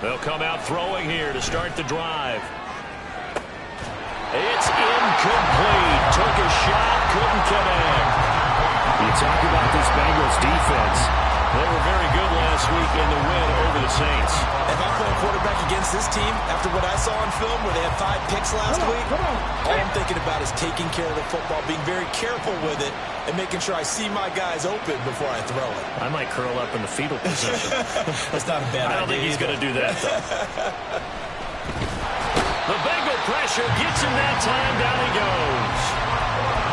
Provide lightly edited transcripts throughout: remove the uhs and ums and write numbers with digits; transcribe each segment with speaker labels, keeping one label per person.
Speaker 1: They'll come out throwing here to start the drive. It's incomplete. Took a shot, couldn't connect.
Speaker 2: You talk about this Bengals defense.
Speaker 1: They were very good last week in the win over the Saints.
Speaker 3: If I'm playing quarterback against this team, after what I saw on film where they had 5 picks last week, all I'm thinking about is taking care of the football, being very careful with it, and making sure I see my guys open before I throw it.
Speaker 1: I might curl up in the fetal position.
Speaker 3: That's not a bad idea.
Speaker 1: I don't think he's going to do that, though. The Bengal pressure gets him that time. Down he goes.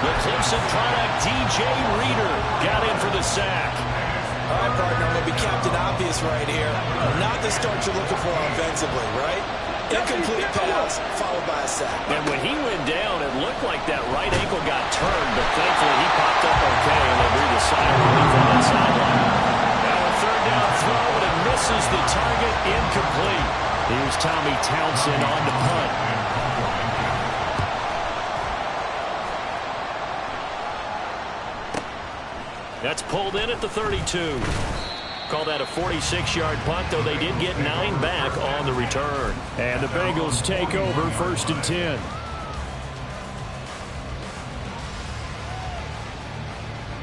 Speaker 1: The Clemson product, DJ Reader, got in for the sack.
Speaker 3: All right, partner, I'm going to be Captain Obvious right here. Not the start you're looking for offensively, right? Incomplete pass, followed by a sack.
Speaker 1: And when he went down, it looked like that right ankle got turned, but thankfully he popped up okay, and they breathed a sigh of relief on that sideline. Now a third down throw, and it misses the target, incomplete. Here's Tommy Townsend on to punt. That's pulled in at the 32. Call that a 46-yard punt, though they did get 9 back on the return.
Speaker 2: And the Bengals take over 1st and 10.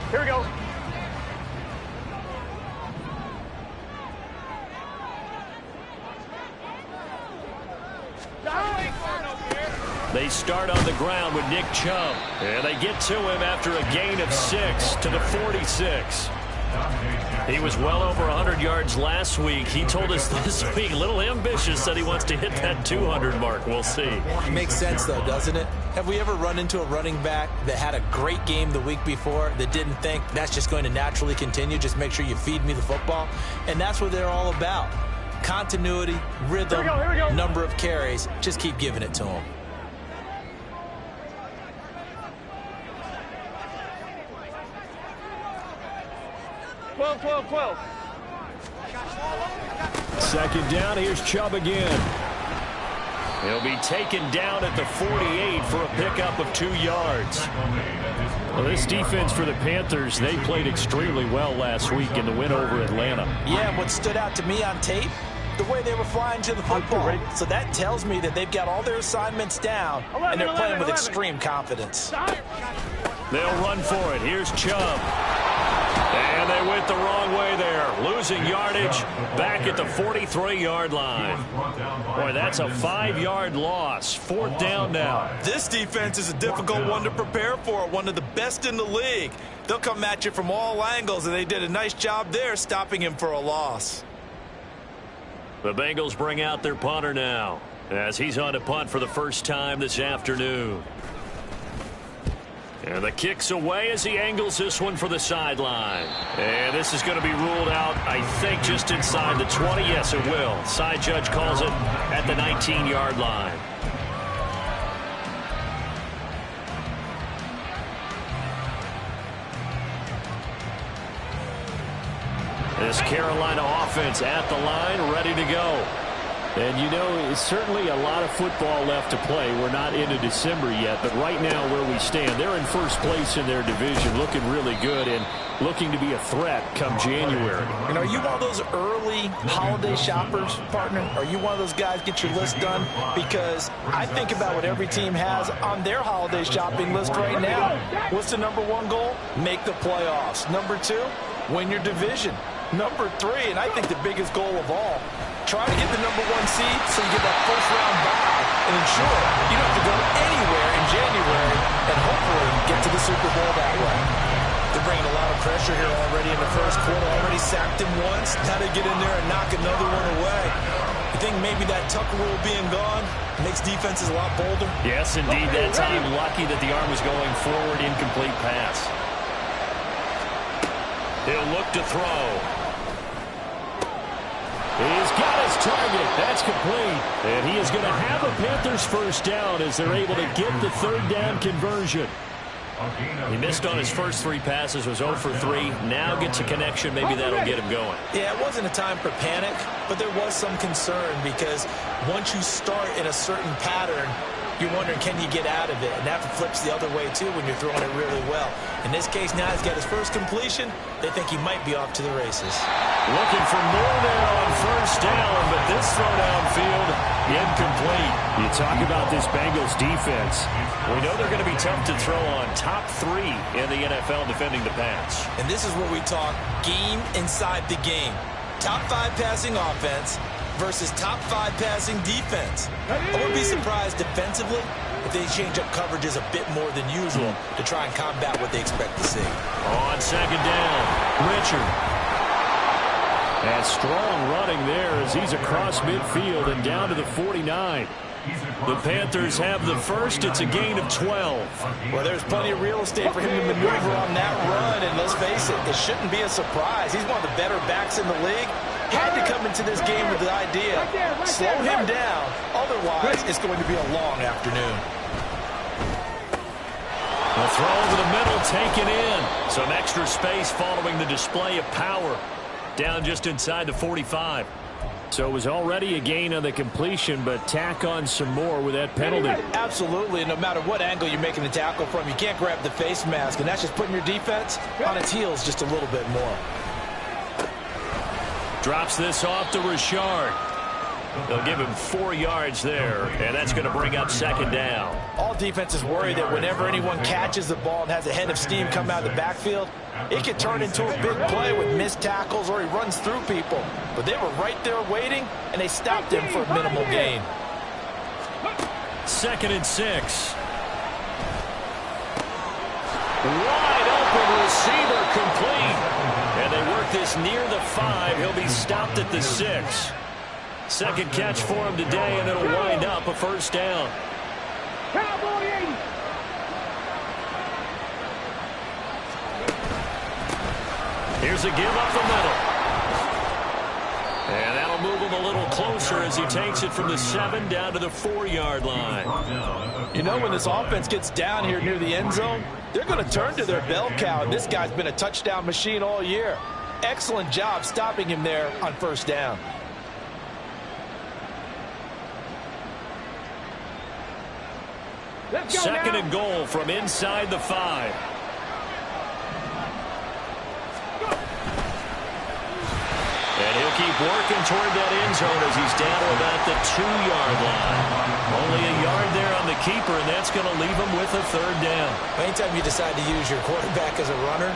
Speaker 4: Here we go.
Speaker 1: They start on the ground with Nick Chubb. And they get to him after a gain of 6 to the 46. He was well over 100 yards last week. He told us this week, a little ambitious, said he wants to hit that 200 mark. We'll see.
Speaker 3: Makes sense, though, doesn't it? Have we ever run into a running back that had a great game the week before that didn't think that's just going to naturally continue? Just make sure you feed me the football. And that's what they're all about. Continuity, rhythm, number of carries. Just keep giving it to them.
Speaker 2: Second down, here's Chubb again.
Speaker 1: He'll be taken down at the 48 for a pickup of 2 yards.
Speaker 2: Well, this defense for the Panthers, they played extremely well last week in the win over Atlanta.
Speaker 3: Yeah, and what stood out to me on tape, the way they were flying to the football. So that tells me that they've got all their assignments down, and they're playing with extreme confidence.
Speaker 1: They'll run for it. Here's Chubb. And they went the wrong way there. Losing yardage back at the 43-yard line. Boy, that's a 5-yard loss. 4th down now.
Speaker 3: This defense is a difficult one to prepare for. One of the best in the league. They'll come at you from all angles, and they did a nice job there stopping him for a loss.
Speaker 1: The Bengals bring out their punter now as he's on to punt for the first time this afternoon. And the kick's away as he angles this one for the sideline. And this is going to be ruled out, I think, just inside the 20. Yes, it will. Side judge calls it at the 19-yard line. This Carolina offense at the line, ready to go.
Speaker 2: And, you know, it's certainly a lot of football left to play. We're not into December yet, but right now where we stand, they're in first place in their division, looking really good and looking to be a threat come January.
Speaker 3: And are you one of those early holiday shoppers, partner? Are you one of those guys get your list done? Because I think about what every team has on their holiday shopping list right now. What's the number 1 goal? Make the playoffs. Number 2, win your division. Number 3, and I think the biggest goal of all, try to get the number 1 seed so you get that first-round bye and ensure you don't have to go anywhere in January and hopefully get to the Super Bowl that way. They're bringing a lot of pressure here already in the first quarter. Already sacked him once. Now they get in there and knock another one away. You think maybe that Tucker rule being gone makes defenses a lot bolder?
Speaker 1: Yes, indeed. That time, lucky that the arm was going forward, incomplete pass. He'll look to throw.
Speaker 2: He's got his target. That's complete. And he is going to have a Panthers first down as they're able to get the 3rd down conversion.
Speaker 1: He missed on his first 3 passes, was 0 for 3. Now gets a connection. Maybe that'll get him going.
Speaker 3: Yeah, it wasn't a time for panic, but there was some concern because once you start in a certain pattern, you're wondering, can you get out of it? And that flips the other way, too, when you're throwing it really well. In this case, now he's got his first completion. They think he might be off to the races.
Speaker 1: Looking for more there on first down, but this throw downfield incomplete.
Speaker 2: You talk about this Bengals defense.
Speaker 1: We know they're going to be tough to throw on. Top 3 in the NFL defending the pass.
Speaker 3: And this is where we talk game inside the game. Top 5 passing offense versus top 5 passing defense. I wouldn't be surprised defensively if they change up coverages a bit more than usual to try and combat what they expect to see.
Speaker 1: On second down, Richard.
Speaker 2: And strong running there as he's across midfield and down to the 49.
Speaker 1: The Panthers have the first. It's a gain of 12.
Speaker 3: Well, there's plenty of real estate for him to maneuver on that run, and let's face it, it shouldn't be a surprise. He's one of the better backs in the league. Had to come into this game with the idea, slow him down, otherwise it's going to be a long afternoon.
Speaker 1: The throw over the middle, taken in. Some extra space following the display of power. Down just inside the 45.
Speaker 2: So it was already a gain on the completion, but tack on some more with that penalty.
Speaker 3: Absolutely, and no matter what angle you're making the tackle from, you can't grab the face mask, and that's just putting your defense on its heels just a little bit more.
Speaker 1: Drops this off to Richard. They'll give him 4 yards there, and that's going to bring up second down.
Speaker 3: All defenses worry that whenever anyone catches the ball and has a head of steam come out of the backfield, it could turn into a big play with missed tackles or he runs through people. But they were right there waiting, and they stopped him for a minimal gain.
Speaker 1: 2nd and 6. Wide open receiver complete. And they work this near the 5. He'll be stopped at the 6. Second catch for him today, and it'll wind up a first down. Here's a give up the middle. And that'll move him a little closer as he takes it from the 7 down to the 4-yard line.
Speaker 3: You know, when this offense gets down here near the end zone, they're going to turn to their bell cow, and this guy's been a touchdown machine all year. Excellent job stopping him there on first down.
Speaker 1: Second and goal from inside the 5. And he'll keep working toward that end zone as he's down to about the 2-yard line. Only a yard there on the keeper, and that's going to leave him with a third down.
Speaker 3: Anytime you decide to use your quarterback as a runner,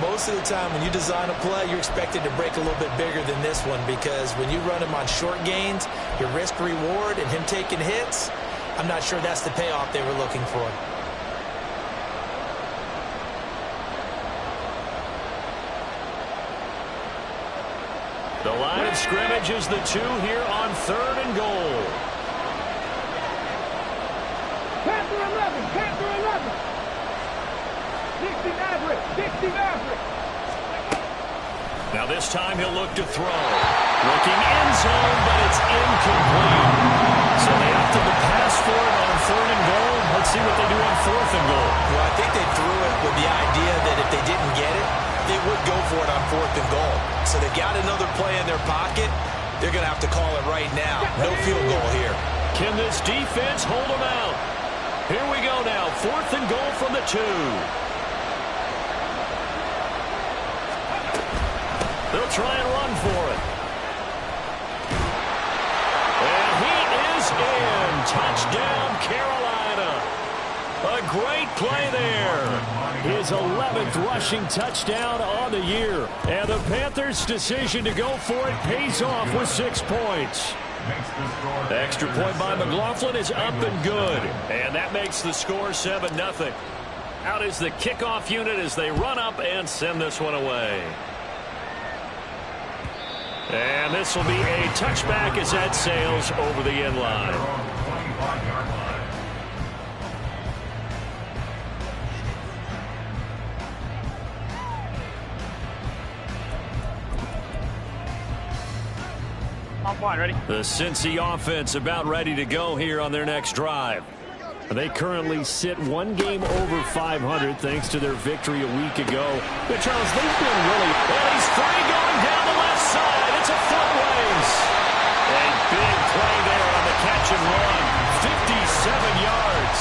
Speaker 3: most of the time when you design a play, you're expected to break a little bit bigger than this one, because when you run him on short gains, your risk-reward and him taking hits, I'm not sure that's the payoff they were looking for.
Speaker 1: The line of scrimmage is the 2 here on 3rd and goal.
Speaker 4: Panther 11, Panther 11. 60 Maverick, 60 Maverick.
Speaker 1: Now this time he'll look to throw. Looking end zone, but it's incomplete. So they opted to pass for it on 3rd and goal. Let's see what they do on 4th and goal.
Speaker 3: Well, I think they threw it with the idea that if they didn't get it, they would go for it on 4th and goal. So they got another play in their pocket. They're going to have to call it right now. No field goal here.
Speaker 1: Can this defense hold them out? Here we go now. 4th and goal from the 2. They'll try and run for it. And he is in. Touchdown, Carolina. A great play there.
Speaker 2: His 11th rushing touchdown on the year. And the Panthers' decision to go for it pays off with 6 points.
Speaker 1: The extra point by McLaughlin is up and good. And that makes the score 7-0. Out is the kickoff unit as they run up and send this one away. And this will be a touchback as that sails over the end line.
Speaker 4: Ready?
Speaker 1: The Cincy offense about ready to go here on their next drive.
Speaker 2: They currently sit 1 game over 500 thanks to their victory a week ago. But Charles, they've been really...
Speaker 1: And he's free going down the left side. It's a foot race. A big play there on the catch and run. 57 yards.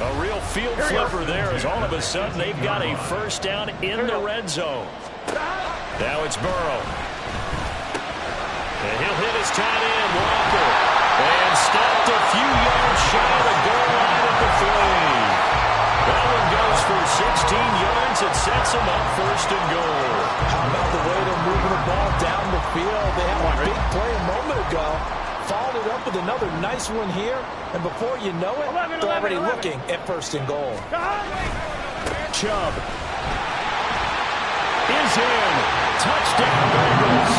Speaker 1: A real field flipper there as all of a sudden they've got a first down in the red zone. Now it's Burrow. And he'll hit his tight end, Walker. And stopped a few yards shy of the goal line at the 3. That one goes for 16 yards. It sets him up first and goal.
Speaker 3: How about the way they're moving the ball down the field? They had a big play a moment ago. Followed it up with another nice one here. And before you know it, they're already looking at first and goal.
Speaker 2: Chubb is in. Touchdown, Bengals.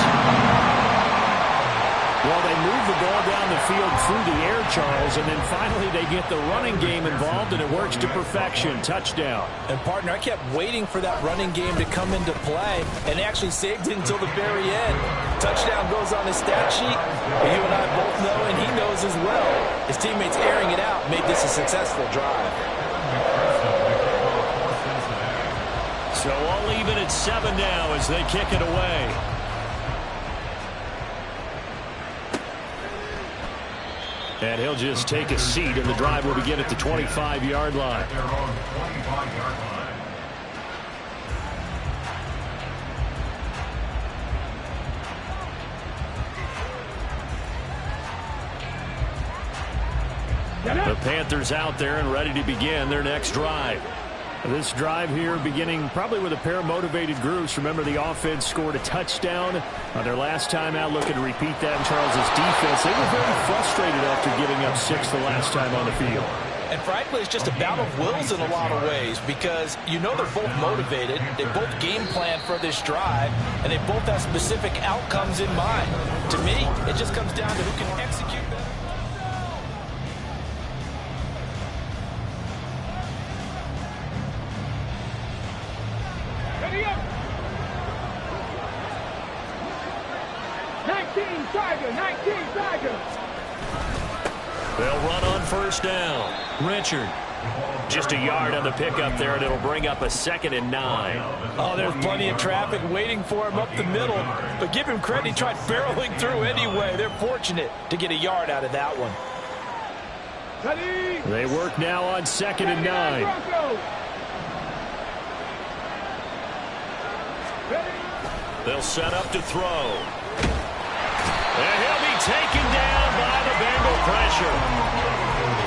Speaker 2: Well, they move the ball down the field through the air, Charles, and then finally they get the running game involved, and it works to perfection. Touchdown.
Speaker 3: And, partner, I kept waiting for that running game to come into play, and they actually saved it until the very end. Touchdown goes on his stat sheet, but you and I both know, and he knows as well. His teammates airing it out made this a successful drive.
Speaker 1: So all even at 7 now as they kick it away. And he'll just take a seat, and the drive will begin at the 25-yard line. The Panthers out there and ready to begin their next drive.
Speaker 2: This drive here beginning probably with a pair of motivated groups. Remember, the offense scored a touchdown on their last time out, looking to repeat that in Charles's defense. They were very frustrated after giving up 6 the last time on the field.
Speaker 3: And frankly, it's just a battle of wills in a lot of ways because you know they're both motivated. They both game plan for this drive, and they both have specific outcomes in mind. To me, it just comes down to who can execute better.
Speaker 4: Ready up. 19 Tiger.
Speaker 1: They'll run on first down. Richard. Just a yard on the pickup there, and it'll bring up a 2nd and 9.
Speaker 3: Oh, there's plenty of traffic waiting for him up the middle. But give him credit, he tried barreling through anyway. They're fortunate to get a yard out of that one.
Speaker 2: They work now on 2nd and 9.
Speaker 1: They'll set up to throw. And he'll be taken down by the Bengal pressure.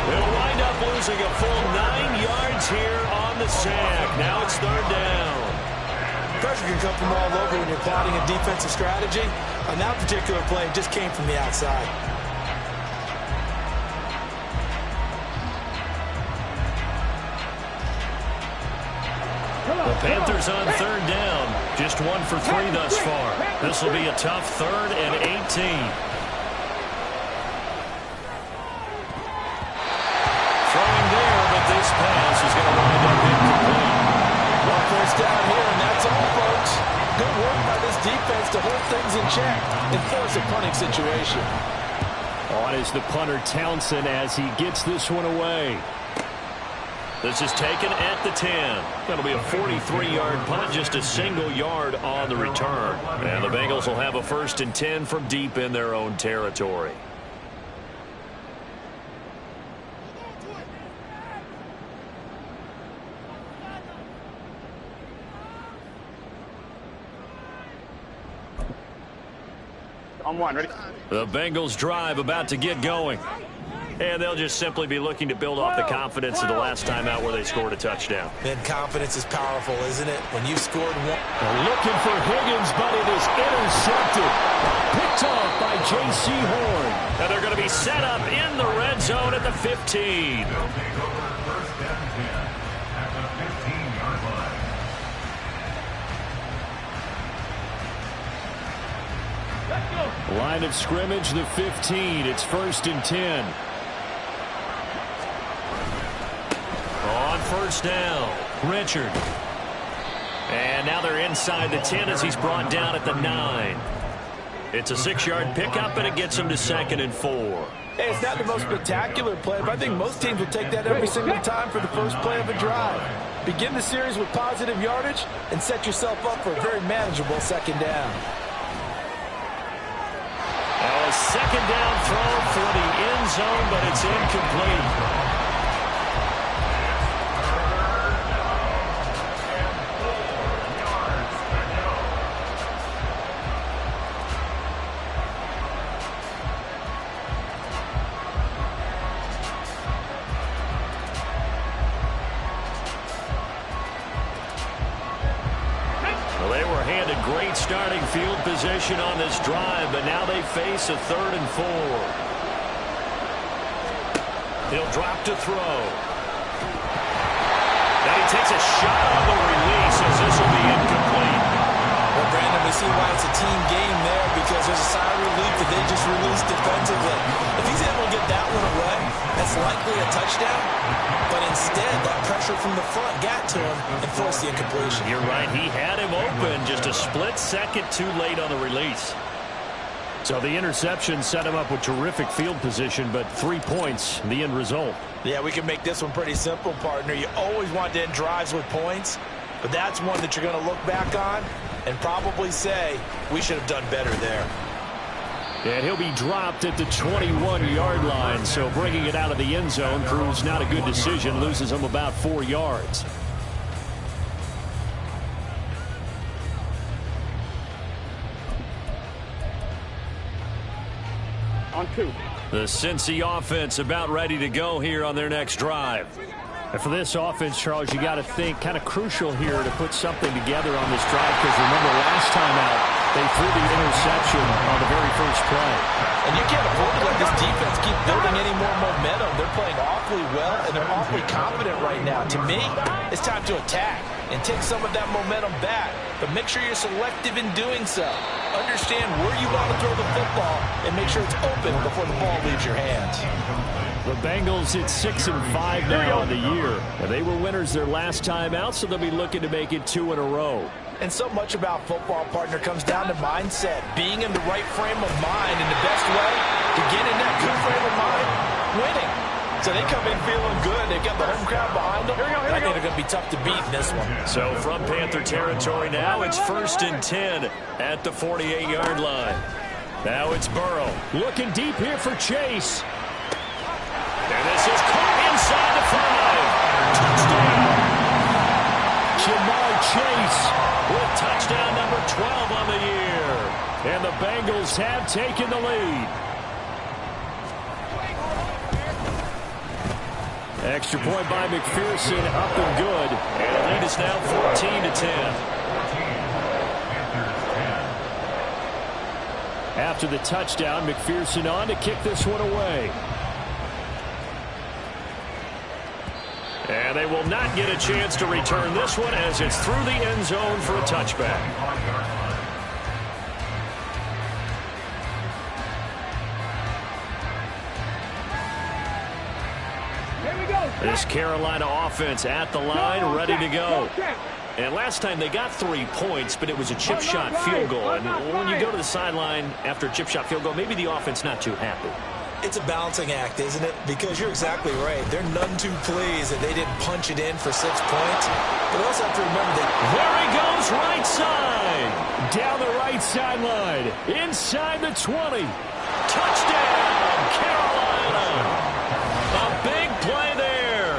Speaker 1: They'll wind up losing a full 9 yards here on the sack. Now it's 3rd down.
Speaker 3: Pressure can come from all over when you're plotting a defensive strategy. On that particular play, it just came from the outside.
Speaker 1: The Panthers on 3rd down. Just 1 for 3 thus far. This will be a tough 3rd and 18. Throwing there, but this pass is going to wind up incomplete.
Speaker 3: Well, first down here, and that's all, folks. Good work by this defense to hold things in check and force a punting situation.
Speaker 2: On is the punter Townsend as he gets this one away.
Speaker 1: This is taken at the 10. That'll be a 43-yard punt, just a single yard on the return. And the Bengals will have a 1st and 10 from deep in their own territory.
Speaker 5: On 1, ready?
Speaker 1: The Bengals drive about to get going. And they'll just simply be looking to build off the confidence of the last time out where they scored a touchdown.
Speaker 3: Man, confidence is powerful, isn't it? When you've scored one.
Speaker 2: Looking for Higgins, but it is intercepted. Picked off by J.C. Horn.
Speaker 1: And they're going to be set up in the red zone at the 15.
Speaker 2: Line of scrimmage, the 15. It's 1st and 10.
Speaker 1: On first down, Richard. And now they're inside the 10 as he's brought down at the 9. It's a 6-yard pickup, and it gets him to 2nd and 4.
Speaker 3: Hey, it's not the most spectacular play, but I think most teams will take that every single time for the first play of a drive. Begin the series with positive yardage and set yourself up for a very manageable 2nd down.
Speaker 1: Now a 2nd down throw for the end zone, but it's incomplete. great starting field position on this drive, but now they face a 3rd and 4. He'll drop to throw. Now he takes a shot on the release as this will be incomplete.
Speaker 3: Well, Brandon, we see why it's a team game there, because there's a sigh of relief that they just released defensively. If he's able to get that one away, that's likely a touchdown. But instead, that pressure from the front got to him and forced the incompletion.
Speaker 1: You're right. He had him open, just a split second too late on the release.
Speaker 2: So the interception set him up with terrific field position, but 3 points, the end result.
Speaker 3: Yeah, we can make this one pretty simple, partner. You always want to end drives with points, but that's one that you're going to look back on and probably say, we should have done better there.
Speaker 2: And he'll be dropped at the 21-yard line, so bringing it out of the end zone proves not a good decision, loses him about 4 yards.
Speaker 5: On 2.
Speaker 1: The Cincy offense about ready to go here on their next drive.
Speaker 2: And for this offense, Charles, you got to think kind of crucial here to put something together on this drive, because remember last time out, they threw the interception on the very first play.
Speaker 3: And you can't afford to let this defense keep building any more momentum. They're playing awfully well, and they're awfully confident right now. To me, it's time to attack and take some of that momentum back. But make sure you're selective in doing so. Understand where you want to throw the football and make sure it's open before the ball leaves your hands.
Speaker 2: The Bengals at 6-5 now on the year. And they were winners their last time out, so they'll be looking to make it 2 in a row.
Speaker 3: And so much about football, partner, comes down to mindset. Being in the right frame of mind, and the best way to get in that good frame of mind, winning. So they come in feeling good. They've got the home crowd behind them. I think they're going to be tough to beat in this one.
Speaker 1: So from Panther territory now, it's 1st and 10 at the 48-yard line. Now it's Burrow.
Speaker 2: Looking deep here for Chase.
Speaker 1: And this is caught inside the 5. Touchdown.
Speaker 2: Jamar Chase
Speaker 1: with touchdown number 12 on the year.
Speaker 2: And the Bengals have taken the lead. Extra point by McPherson, up and good.
Speaker 1: And the lead is now 14-10.
Speaker 2: After the touchdown, McPherson on to kick this one away.
Speaker 1: And they will not get a chance to return this one as it's through the end zone for a touchback. This Carolina offense at the line, ready to go. And last time they got 3 points, but it was a chip shot field goal. And when you go to the sideline after a chip shot field goal, maybe the offense not too happy.
Speaker 3: It's a balancing act, isn't it? Because you're exactly right. They're none too pleased that they didn't punch it in for 6 points. But we also have to remember that
Speaker 1: there he goes, right side.
Speaker 2: Down the right sideline. Inside the 20.
Speaker 1: Touchdown, Carolina. A big play there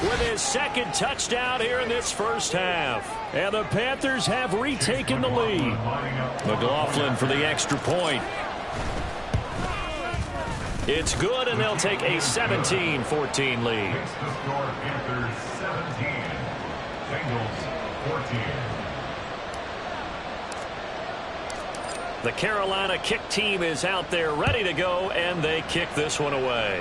Speaker 1: with his 2nd touchdown here in this first half.
Speaker 2: And the Panthers have retaken the lead.
Speaker 1: McLaughlin for the extra point. It's good, and they'll take a 17-14 lead. The Carolina kick team is out there ready to go, and they kick this one away.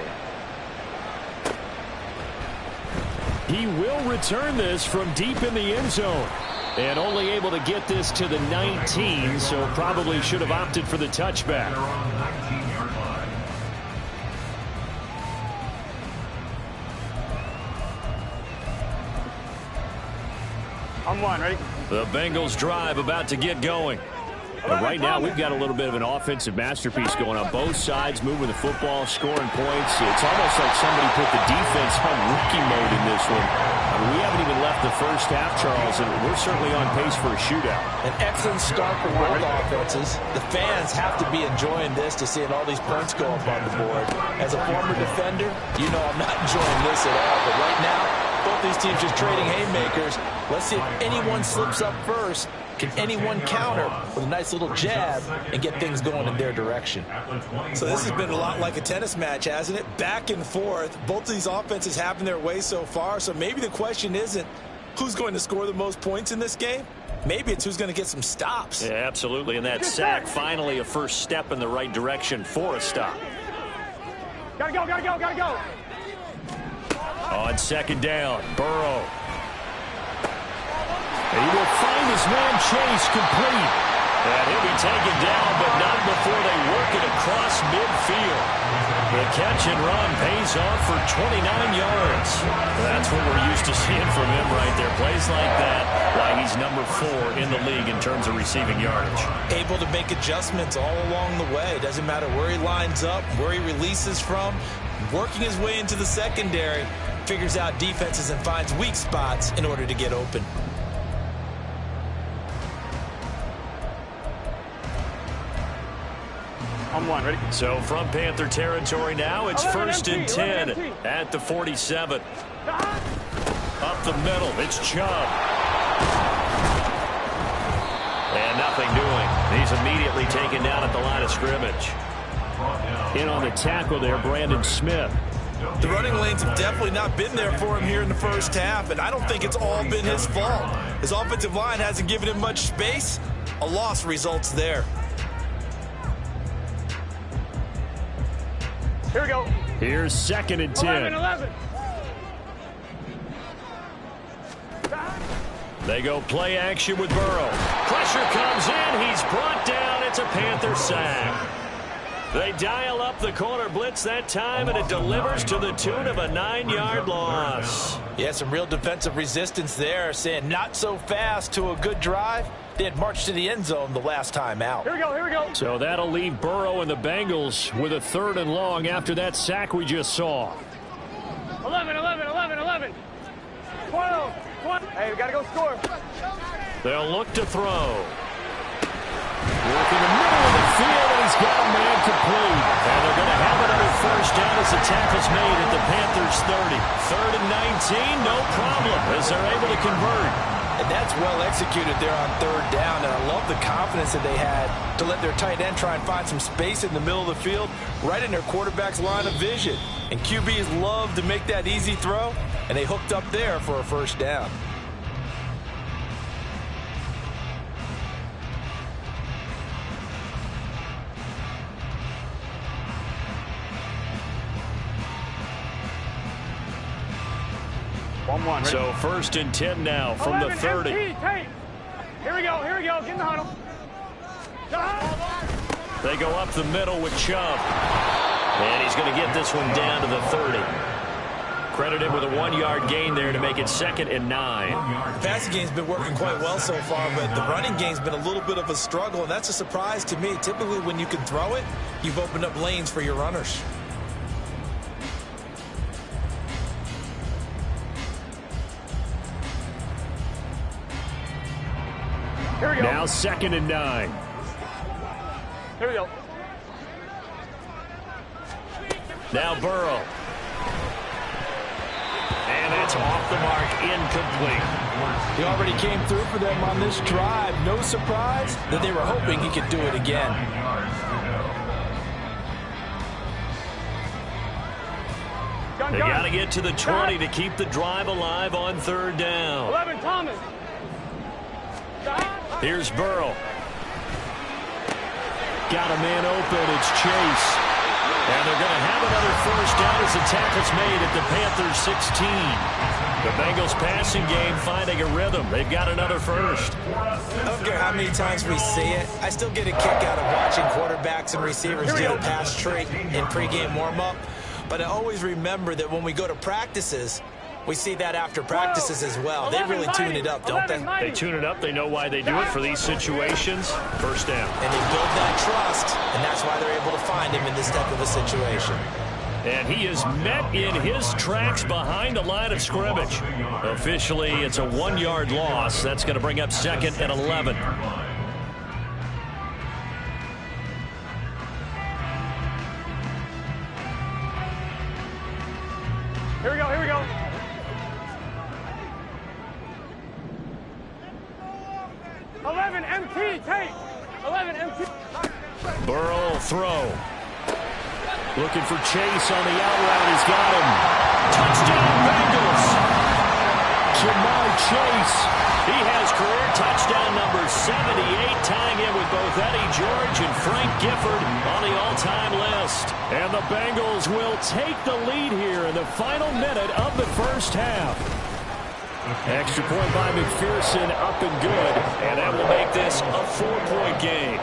Speaker 2: He will return this from deep in the end zone. And only able to get this to the 19, so probably should have opted for the touchback.
Speaker 5: On 1, ready?
Speaker 1: The Bengals drive about to get going.
Speaker 2: But right now, we've got a little bit of an offensive masterpiece going on both sides, moving the football, scoring points. It's almost like somebody put the defense on rookie mode in this one. I mean, we haven't even left the first half, Charles, and we're certainly on pace for a shootout.
Speaker 3: An excellent start for both offenses. The fans have to be enjoying this to seeing all these points go up on the board. As a former defender, you know I'm not enjoying this at all. But right now, both these teams just trading haymakers. Let's see if anyone slips up first. Can anyone counter with a nice little jab and get things going in their direction? So this has been a lot like a tennis match, hasn't it? Back and forth. Both of these offenses having their way so far. So maybe the question isn't, who's going to score the most points in this game? Maybe it's who's going to get some stops.
Speaker 1: Yeah, absolutely. And that sack, finally a first step in the right direction for a stop.
Speaker 5: Gotta go, gotta go, gotta go.
Speaker 1: On second down, Burrow. He will find his man Chase complete. And he'll be taken down, but not before they work it across midfield. The catch and run pays off for 29 yards. That's what we're used to seeing from him right there. Plays like that, why he's number 4 in the league in terms of receiving yardage.
Speaker 3: Able to make adjustments all along the way. Doesn't matter where he lines up, where he releases from. Working his way into the secondary, figures out defenses and finds weak spots in order to get open.
Speaker 5: On one, ready?
Speaker 1: So from Panther territory now, it's 1st and 10 at the 47. Up the middle, it's Chubb. And nothing doing. He's immediately taken down at the line of scrimmage.
Speaker 2: In on the tackle there, Brandon Smith.
Speaker 3: The running lanes have definitely not been there for him here in the first half, and I don't think it's all been his fault. His offensive line hasn't given him much space. A loss results there.
Speaker 5: Here we go.
Speaker 2: Here's 2nd and 10.
Speaker 5: 11.
Speaker 1: They go play action with Burrow. Pressure comes in. He's brought down. It's a Panther sack. They dial up the corner blitz that time, and it delivers to the tune of a 9-yard loss.
Speaker 3: Yeah, some real defensive resistance there, saying not so fast to a good drive. They had marched to the end zone the last time out.
Speaker 5: Here we go, here we go.
Speaker 2: So that'll leave Burrow and the Bengals with a 3rd and long after that sack we just saw.
Speaker 5: 11, 11, 11, 11. 12, 12. Hey, we got to go score.
Speaker 1: They'll look to throw.
Speaker 2: Work in the middle of the field, and he's got a man complete.
Speaker 1: And they're going to have another first down as the tackle's made at the Panthers' 30. 3rd and 19, no problem, as they're able to convert.
Speaker 3: And that's well executed there on 3rd down, and I love the confidence that they had to let their tight end try and find some space in the middle of the field, right in their quarterback's line of vision. And QBs love to make that easy throw, and they hooked up there for a first down.
Speaker 5: One, ready?
Speaker 1: So 1st and 10 now from
Speaker 5: 11,
Speaker 1: the 30.
Speaker 5: MT, tape. Here we go, get in the huddle.
Speaker 1: They go up the middle with Chubb. And he's going to get this one down to the 30. Credited with a 1-yard gain there to make it 2nd and 9.
Speaker 3: The passing game's been working quite well so far, but the running game's been a little bit of a struggle, and that's a surprise to me. Typically, when you can throw it, you've opened up lanes for your runners.
Speaker 5: Here we go.
Speaker 2: Now 2nd and 9.
Speaker 5: Here we go.
Speaker 1: Now Burrow. And it's off the mark, incomplete.
Speaker 3: He already came through for them on this drive. No surprise that they were hoping he could do it again.
Speaker 1: They got to get to the 20 to keep the drive alive on 3rd down.
Speaker 5: 11, Thomas.
Speaker 1: Here's Burrow.
Speaker 2: Got a man open. It's Chase.
Speaker 1: And they're going to have another first down as the tackle's made at the Panthers' 16. The Bengals passing game finding a rhythm. They've got another first.
Speaker 3: I don't care how many times we see it. I still get a kick out of watching quarterbacks and receivers do the pass trait in pregame warm-up. But I always remember that when we go to practices, we see that after practices as well. They really tune it up, don't they?
Speaker 1: They tune it up. They know why they do it for these situations. First down.
Speaker 3: And they build that trust, and that's why they're able to find him in this type of a situation.
Speaker 1: And he is met in his tracks behind the line of scrimmage. Officially, it's a 1-yard loss. That's going to bring up 2nd and 11.
Speaker 5: Here we go, here we go. MT, tape. 11, MT.
Speaker 1: Burrow will throw. Looking for Chase on the out route. He's got him. Touchdown, Bengals.
Speaker 2: Jamar Chase.
Speaker 1: He has career touchdown number 78, tying him with both Eddie George and Frank Gifford on the all-time list.
Speaker 2: And the Bengals will take the lead here in the final minute of the first half. Extra point by McPherson, up and good.
Speaker 1: And that will make this a 4-point game.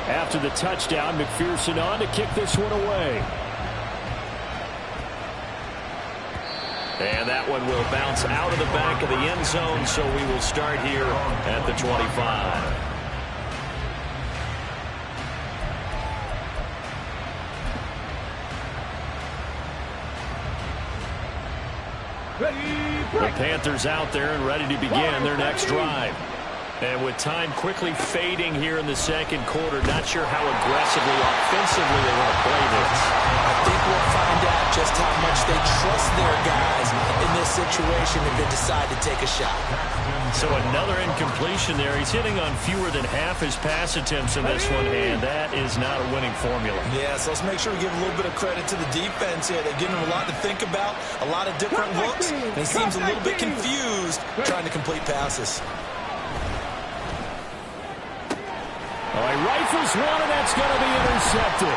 Speaker 2: After the touchdown, McPherson on to kick this one away.
Speaker 1: And that one will bounce out of the back of the end zone, so we will start here at the 25. The Panthers out there and ready to begin their next drive. And with time quickly fading here in the second quarter, not sure how aggressively, offensively they want to play this.
Speaker 3: I think we'll find out just how much they trust their guys in this situation if they decide to take a shot.
Speaker 1: So another incompletion there. He's hitting on fewer than half his pass attempts in this one, and that is not a winning formula.
Speaker 3: Yeah, so let's make sure we give a little bit of credit to the defense here. They're giving him a lot to think about, a lot of different looks, and he seems a little bit confused trying to complete passes.
Speaker 2: Oh, he rifles one, and that's going to be intercepted.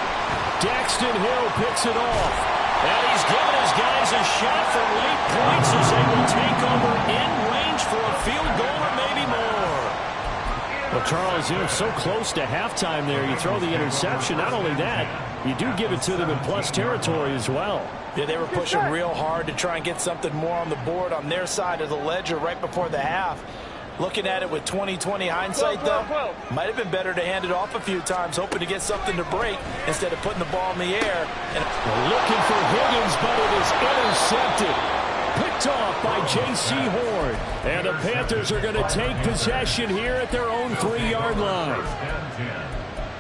Speaker 2: Daxton Hill picks it off.
Speaker 1: And he's given his guys a shot for late points as they will take over in range for a field goal or maybe more.
Speaker 2: Well, Charles, you're so close to halftime there. You throw the interception. Not only that, you do give it to them in plus territory as well.
Speaker 3: Yeah, they were pushing real hard to try and get something more on the board on their side of the ledger right before the half. Looking at it with 20/20 hindsight, though, might have been better to hand it off a few times, hoping to get something to break instead of putting the ball in the air. And
Speaker 2: looking for Higgins, but it is intercepted. Picked off by J.C. Horn. And the Panthers are going to take possession here at their own 3-yard line.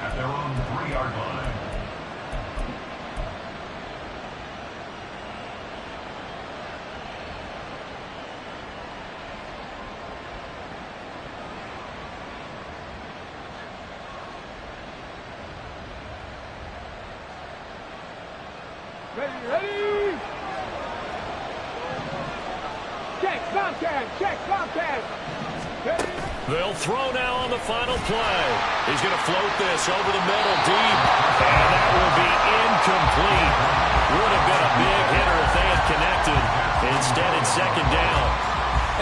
Speaker 6: At their own 3-yard line.
Speaker 4: Ready? Check, Bobcat, check, Bobcat. Ready?
Speaker 1: They'll throw now on the final play. He's going to float this over the middle deep. And that will be incomplete. Would have been a big hitter if they had connected. Instead, it's second down.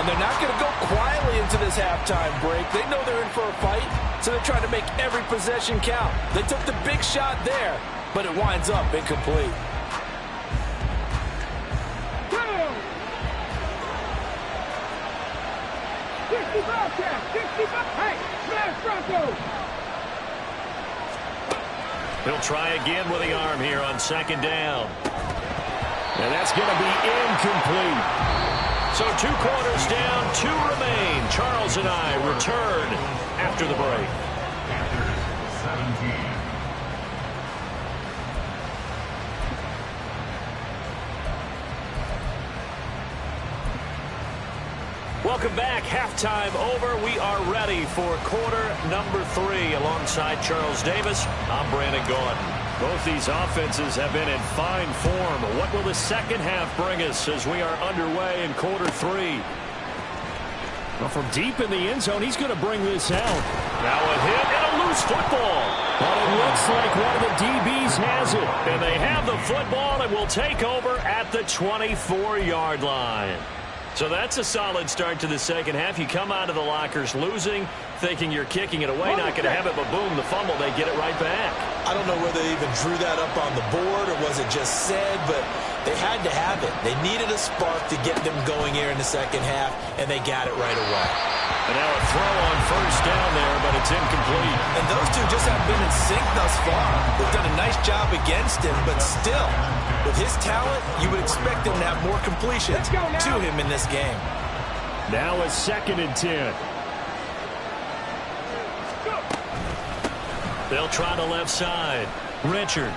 Speaker 3: And they're not going to go quietly into this halftime break. They know they're in for a fight, so they're trying to make every possession count. They took the big shot there, but it winds up incomplete.
Speaker 4: 65, 65. Hey, smash Bronco.
Speaker 1: He'll try again with the arm here on second down.
Speaker 2: And that's going to be incomplete.
Speaker 1: So 2 quarters down, 2 remain. Charles and I return after the break.
Speaker 6: Panthers 17.
Speaker 1: Welcome back. Halftime over. We are ready for quarter number 3. Alongside Charles Davis, I'm Brandon Gaudin.
Speaker 2: Both these offenses have been in fine form. What will the second half bring us as we are underway in quarter 3? Well, from deep in the end zone, he's going to bring this out.
Speaker 1: Now a hit and a loose football.
Speaker 2: But it looks like one of the DBs has it.
Speaker 1: And they have the football and will take over at the 24-yard line. So that's a solid start to the second half. You come out of the lockers losing, thinking you're kicking it away, not going to have it, but boom, the fumble, they get it right back.
Speaker 3: I don't know whether they even drew that up on the board or was it just said, but they had to have it. They needed a spark to get them going here in the second half, and they got it right away.
Speaker 1: And now a throw on first down there, but it's incomplete.
Speaker 3: And those two just haven't been in sync thus far. They've done a nice job against him, but still, with his talent, you would expect him to have more completions to him in this game.
Speaker 2: Now a 2nd and 10.
Speaker 1: They'll try the left side. Richard.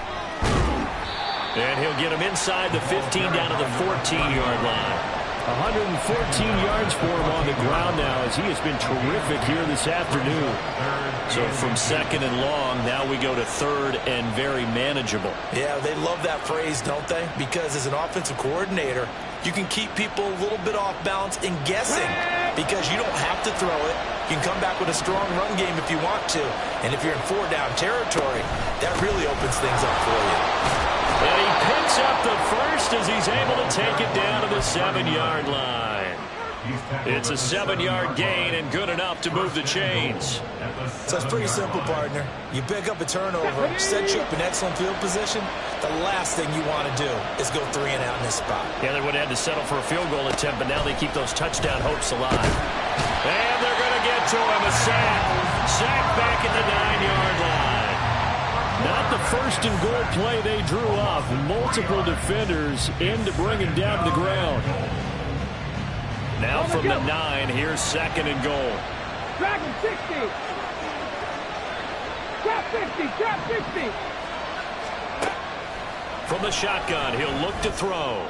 Speaker 1: And he'll get him inside the 15 down to the 14-yard line.
Speaker 2: 114 yards for him on the ground now as he has been terrific here this afternoon.
Speaker 1: So from second and long, now we go to third and very manageable.
Speaker 3: Yeah, they love that phrase, don't they? Because as an offensive coordinator, you can keep people a little bit off balance and guessing because you don't have to throw it. You can come back with a strong run game if you want to. And if you're in four-down territory, that really opens things up for you.
Speaker 1: And he picks up the first as he's able to take it down to the 7-yard line. It's a 7-yard gain and good enough to move the chains.
Speaker 3: So it's pretty simple, partner. You pick up a turnover, set you up in excellent field position. The last thing you want to do is go 3 and out in this spot.
Speaker 1: Yeah, they would have had to settle for a field goal attempt, but now they keep those touchdown hopes alive. And they're going to get to him. A sack. Sack back at the 9-yard line.
Speaker 2: Not the first and goal play they drew off. Multiple defenders in to bring him down to the ground.
Speaker 1: Now from the 9, here's second and goal.
Speaker 4: Drag him 60. Trap 50. Trap 60.
Speaker 1: From the shotgun, he'll look to throw.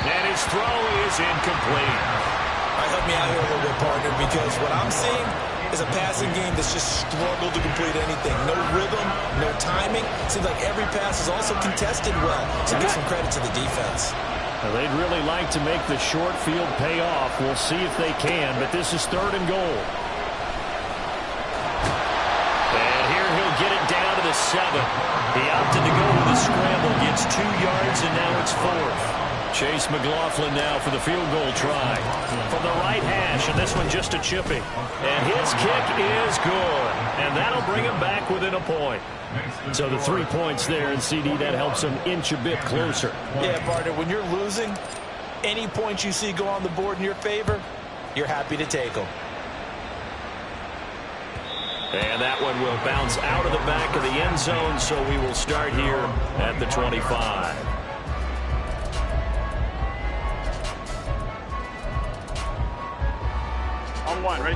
Speaker 1: And his throw is incomplete.
Speaker 3: All right, help me out here a little bit, partner, because what I'm seeing is a passing game that's just struggled to complete anything. No rhythm, no timing. Seems like every pass is also contested well. So give some credit to the defense.
Speaker 2: Well, they'd really like to make the short field pay off. We'll see if they can, but this is third and goal.
Speaker 1: And here he'll get it down to the 7. He opted to go with the scramble, gets 2 yards, and now it's 4th. Chase McLaughlin now for the field goal try. From the right hash, and this one just a chipping. And his kick is good. And that'll bring him back within a point.
Speaker 2: So the 3 points there, and CD, that helps him inch a bit closer.
Speaker 3: Yeah, partner, when you're losing, any points you see go on the board in your favor, you're happy to take them.
Speaker 1: And that one will bounce out of the back of the end zone, so we will start here at the 25.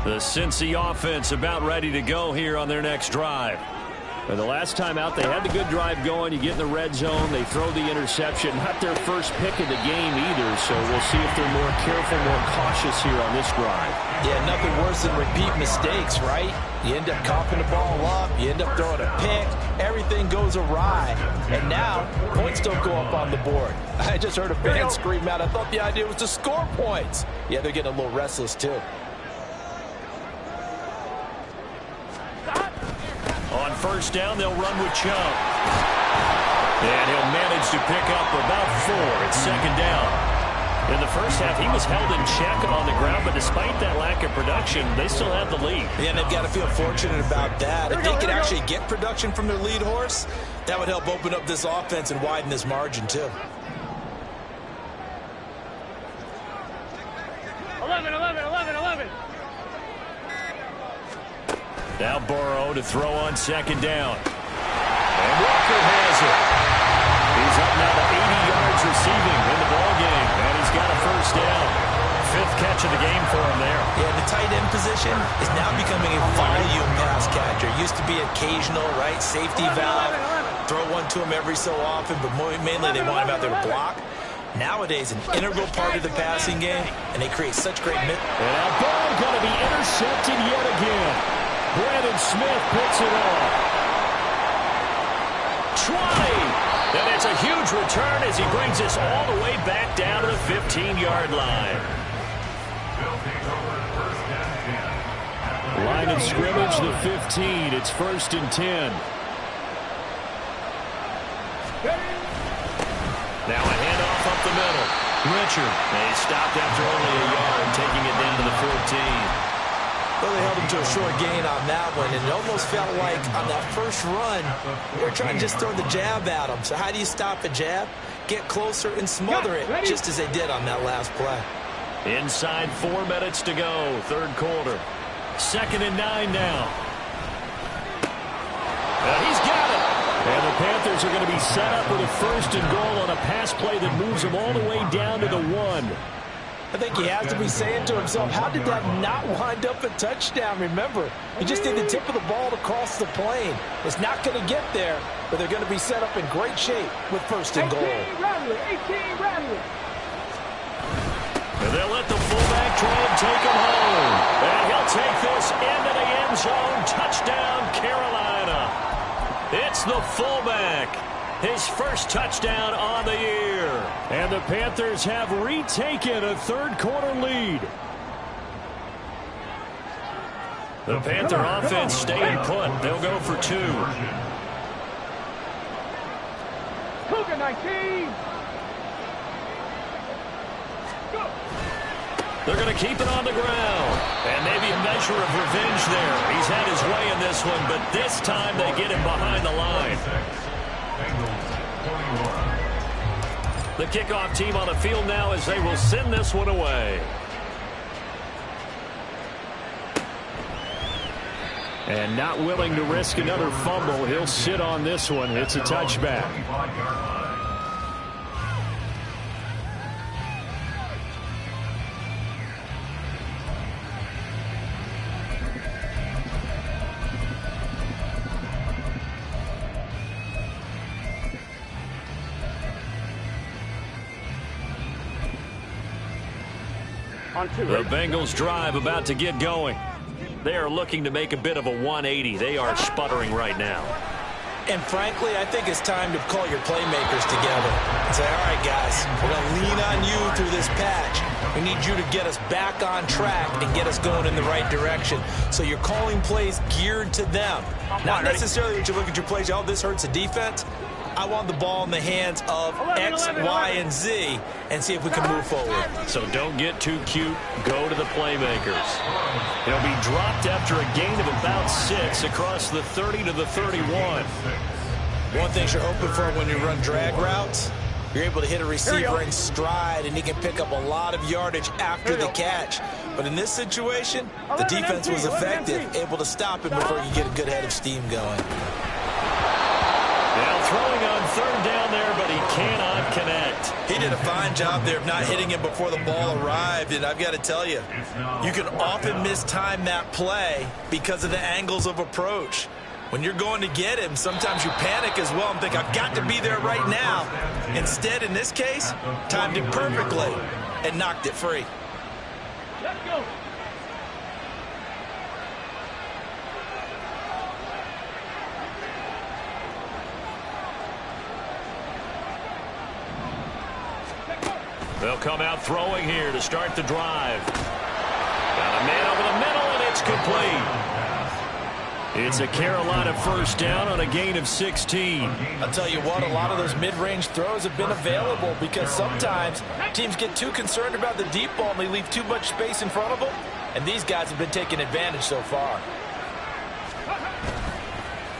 Speaker 1: The Cincy offense about ready to go here on their next drive.
Speaker 2: And the last time out, they had the good drive going. You get in the red zone, they throw the interception. Not their first pick of the game either, so we'll see if they're more careful, more cautious here on this drive.
Speaker 3: Yeah, nothing worse than repeat mistakes, right? You end up coughing the ball up, you end up throwing a pick, everything goes awry. And now, points don't go up on the board. I just heard a fan scream out, I thought the idea was to score points. Yeah, they're getting a little restless too.
Speaker 1: On first down, they'll run with Chubb. And he'll manage to pick up about 4. It's second down. In the first half, he was held in check on the ground, but despite that lack of production, they still have the lead.
Speaker 3: Yeah, and they've got to feel fortunate about that. If they could actually get production from their lead horse, that would help open up this offense and widen this margin, too.
Speaker 4: 11, 11, 11, 11.
Speaker 1: Now Burrow to throw on second down. And Walker has it. He's up now to 80 yards receiving in the ballgame, and he's got a first down. 5th catch of the game for him there.
Speaker 3: Yeah, the tight end position is now becoming a volume pass catcher. Used to be occasional, right? Safety valve. Throw one to him every so often, but mainly they want him out there to block. Nowadays, an integral part of the passing game, and they create such great...
Speaker 2: And now Burrow going to be intercepted yet again. Brandon Smith picks it off.
Speaker 1: 20! And it's a huge return as he brings us all the way back down to the 15-yard line.
Speaker 2: Line of scrimmage, the 15. It's 1st and 10.
Speaker 1: Now a handoff up the middle. Richard. They stopped after only a yard, taking it down to the 14.
Speaker 3: Well, they held him to a short gain on that one, and it almost felt like on that first run, they were trying to just throw the jab at him. So how do you stop a jab? Get closer and smother it, just as they did on that last play.
Speaker 1: Inside 4 minutes to go, 3rd quarter. 2nd and 9 now. He's got it.
Speaker 2: And the Panthers are going to be set up with a 1st and goal on a pass play that moves them all the way down to the 1.
Speaker 3: I think he has to be saying to himself, how did that not wind up a touchdown? Remember, he just did the tip of the ball to cross the plane. It's not going to get there, but they're going to be set up in great shape with 1st and goal.
Speaker 4: 18 Rattler, 18 Rattler.
Speaker 1: They'll let the fullback try and take him home. And he'll take this into the end zone. Touchdown, Carolina. It's the fullback. His first touchdown on the year.
Speaker 2: And the Panthers have retaken a third-quarter lead.
Speaker 1: The Panther offense staying put. They'll go for 2.
Speaker 4: Cougar 19. Go.
Speaker 1: They're going to keep it on the ground. And maybe a measure of revenge there. He's had his way in this one, but this time they get him behind the line. The kickoff team on the field now as they will send this one away.
Speaker 2: And not willing to risk another fumble. He'll sit on this one. It's a touchback.
Speaker 1: The Bengals drive about to get going. They are looking to make a bit of a 180. They are sputtering right now.
Speaker 3: And frankly, I think it's time to call your playmakers together and say, all right, guys, we're going to lean on you through this patch. We need you to get us back on track and get us going in the right direction. So you're calling plays geared to them. Not necessarily that you look at your plays, oh, this hurts the defense. I want the ball in the hands of X, Y, and Z and see if we can move forward.
Speaker 1: So don't get too cute. Go to the playmakers. He'll be dropped after a gain of about 6 across the 30 to the 31.
Speaker 3: One thing you're hoping for when you run drag routes, you're able to hit a receiver in stride, and he can pick up a lot of yardage after the catch. But in this situation, the defense was effective, able to stop him before you get a good head of steam going.
Speaker 1: Now throwing on third down there, but he cannot connect.
Speaker 3: He did a fine job there of not hitting him before the ball arrived, and I've got to tell you, you can often mistime that play because of the angles of approach. When you're going to get him, sometimes you panic as well and think, I've got to be there right now. Instead, in this case, timed it perfectly and knocked it free.
Speaker 4: Let's go.
Speaker 1: They'll come out throwing here to start the drive. Got a man over the middle, and it's complete. It's a Carolina first down on a gain of 16.
Speaker 3: I'll tell you what, a lot of those mid-range throws have been available because sometimes teams get too concerned about the deep ball and they leave too much space in front of them, and these guys have been taking advantage so far.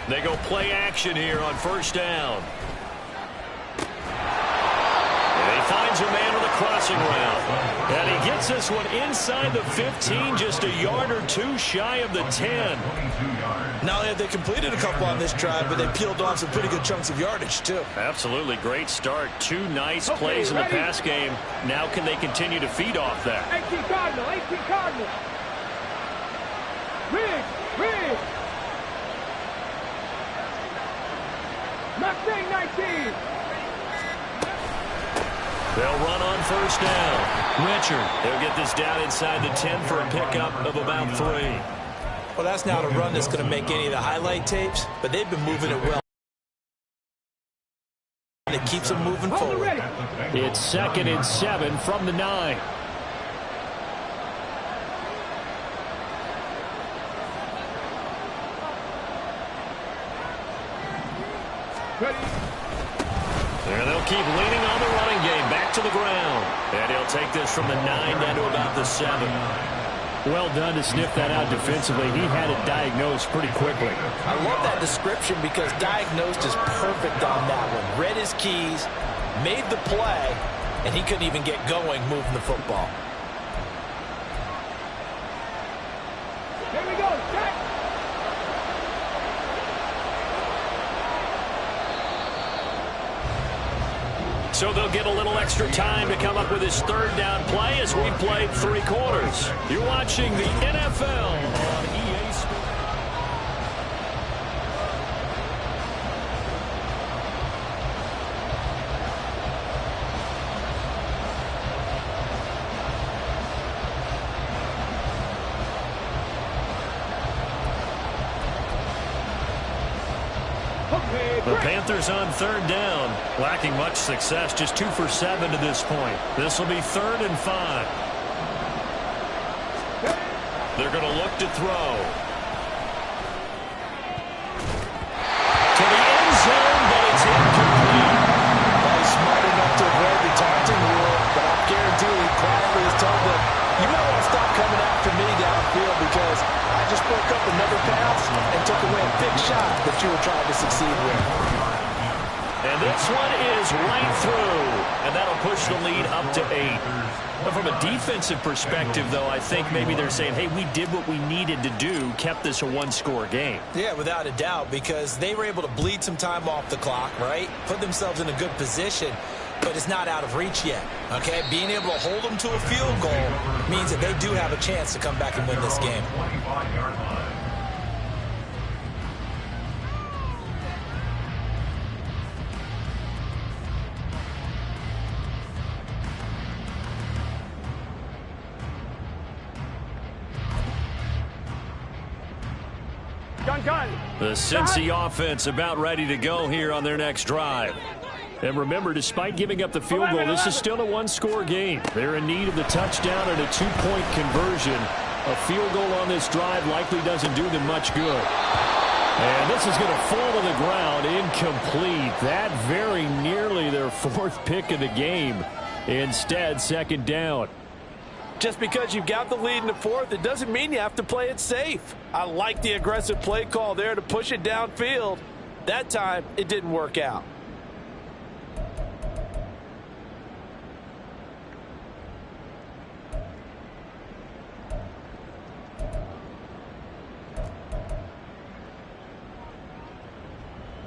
Speaker 1: They go play action here on first down. And he finds a man on the crossing route. And he gets this one inside the 15, just a yard or two shy of the 10.
Speaker 3: Not only have they completed a couple on this drive, but they peeled off some pretty good chunks of yardage, too.
Speaker 1: Absolutely great start. 2 nice plays in the pass game. Now can they continue to feed off that?
Speaker 4: 18 Cardinal, 18 Cardinal. Riggs. Mustang 19.
Speaker 1: They'll run on first down. Richard, they'll get this down inside the 10 for a pickup of about 3.
Speaker 3: Well, that's not a run that's going to make any of the highlight tapes, but they've been moving it well. And it keeps them moving forward.
Speaker 2: It's 2nd and 7 from the 9.
Speaker 1: And they'll keep leaning on the running game back to the ground. And he'll take this from the 9 down to about the 7.
Speaker 2: Well done to sniff that out defensively. He had it diagnosed pretty quickly.
Speaker 3: I love that description because diagnosed is perfect on that one. Read his keys, made the play, and he couldn't even get going moving the football.
Speaker 4: Here we go. Check.
Speaker 1: So they'll get a little extra time to come up with his third down play as we played 3 quarters. You're watching the NFL on EA Sports. The Panthers on third down, lacking much success, just 2 for 7 to this point. This will be 3rd and 5. They're going to look to throw. To the end zone, but it's incomplete.
Speaker 3: He's smart enough to avoid the taunting rule, but I guarantee he quietly has told them, you might want to stop coming after me downfield because I just broke up another pass and took away a big shot that you were trying to succeed with.
Speaker 1: And this one is right through, and that'll push the lead up to 8. But from a defensive perspective, though, I think maybe they're saying, hey, we did what we needed to do, kept this a one-score game.
Speaker 3: Yeah, without a doubt, because they were able to bleed some time off the clock, right? Put themselves in a good position, but it's not out of reach yet, okay? Being able to hold them to a field goal means that they do have a chance to come back and win this game.
Speaker 6: 25-yard line.
Speaker 1: The Cincy offense about ready to go here on their next drive.
Speaker 2: And remember, despite giving up the field goal, this is still a one-score game. They're in need of the touchdown and a 2-point conversion. A field goal on this drive likely doesn't do them much good. And this is going to fall to the ground, incomplete. That very nearly their 4th pick of the game. Instead, 2nd down.
Speaker 3: Just because you've got the lead in the 4th, it doesn't mean you have to play it safe. I like the aggressive play call there to push it downfield. That time, it didn't work out.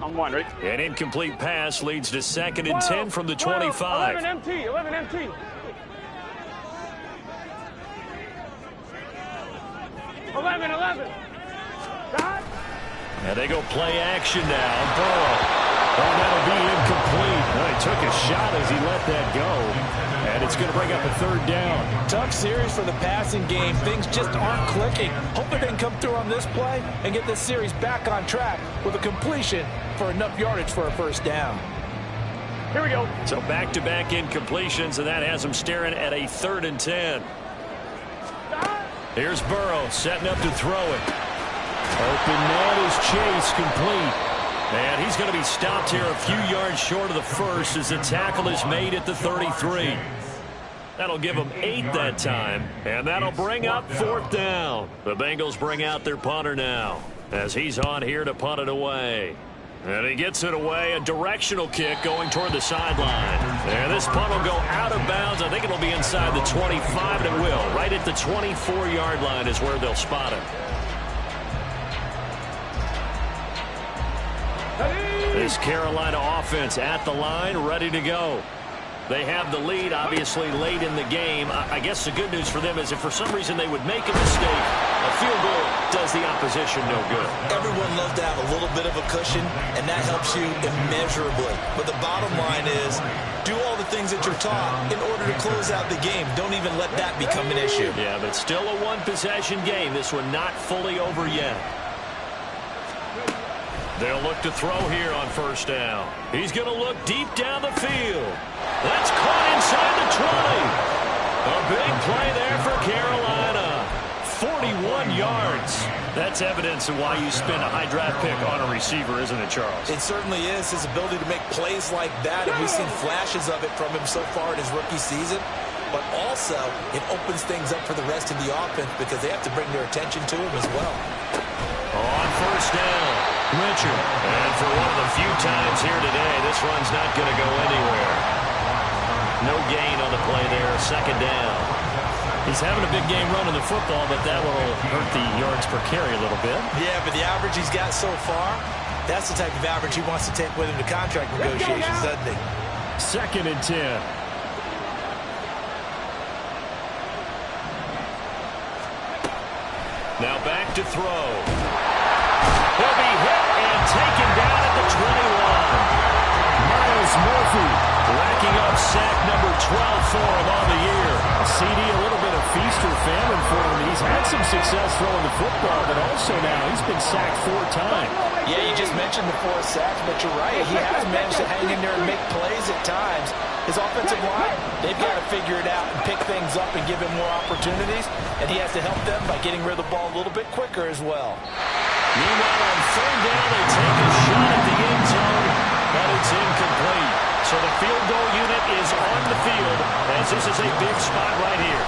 Speaker 5: On 1, Rick.
Speaker 1: An incomplete pass leads to 2nd and 10 from the 25.
Speaker 5: 11 MT, 11 MT. 11. Stop.
Speaker 1: And they go play action now. Burrow. Oh, that'll be incomplete.
Speaker 2: Well, he took a shot as he let that go. And it's going to bring up a 3rd down.
Speaker 3: Tough series for the passing game. Things just aren't clicking. Hoping they can come through on this play and get this series back on track with a completion for enough yardage for a 1st down.
Speaker 5: Here we go.
Speaker 1: So back-to-back incompletions, and that has them staring at a 3rd and 10. Here's Burrow setting up to throw it.
Speaker 2: Open man is Chase, complete.
Speaker 1: And he's going to be stopped here a few yards short of the 1st as the tackle is made at the 33. That'll give them 8 that time, and that'll bring up 4th down. The Bengals bring out their punter now as he's on here to punt it away. And he gets it away, a directional kick going toward the sideline. And this punt will go out of bounds. I think it'll be inside the 25, and it will. Right at the 24-yard line is where they'll spot it. This Carolina offense at the line, ready to go. They have the lead, obviously, late in the game. I guess the good news for them is if for some reason they would make a mistake, a field goal does the opposition no good.
Speaker 3: Everyone loves to have a little bit of a cushion, and that helps you immeasurably. But the bottom line is, do all the things that you're taught in order to close out the game. Don't even let that become an issue.
Speaker 1: Yeah, but still a one-possession game. This one not fully over yet. They'll look to throw here on 1st down. He's going to look deep down the field. That's caught inside the 20. A big play there for Carolina. 41 yards. That's evidence of why you spend a high draft pick on a receiver, isn't it, Charles?
Speaker 3: It certainly is. His ability to make plays like that, and we've seen flashes of it from him so far in his rookie season. But also, it opens things up for the rest of the offense because they have to bring their attention to him as well.
Speaker 1: On 1st down, Richard. And for one of the few times here today, this run's not going to go anywhere. No gain on the play there, 2nd down.
Speaker 2: He's having a big game running the football, but that will hurt the yards per carry a little bit.
Speaker 3: Yeah, but the average he's got so far, that's the type of average he wants to take with him to contract negotiations, doesn't he?
Speaker 2: 2nd and 10.
Speaker 1: Now back to throw. He'll be hit and taken down at the 21.
Speaker 2: Myles Murphy
Speaker 1: racking up sack number 12 for him on the year.
Speaker 2: CD, a little bit of feast or famine for him. He's had some success throwing the football, but also now he's been sacked 4 times.
Speaker 3: Yeah, you just mentioned the 4 sacks, but you're right. He has managed to hang in there and make plays at times. His offensive line, they've got to figure it out and pick things up and give him more opportunities, and he has to help them by getting rid of the ball a little bit quicker as well.
Speaker 1: Meanwhile, on 3rd down, they take a shot at the end zone, but it's incomplete. So the field goal unit is on the field, as this is a big spot right here.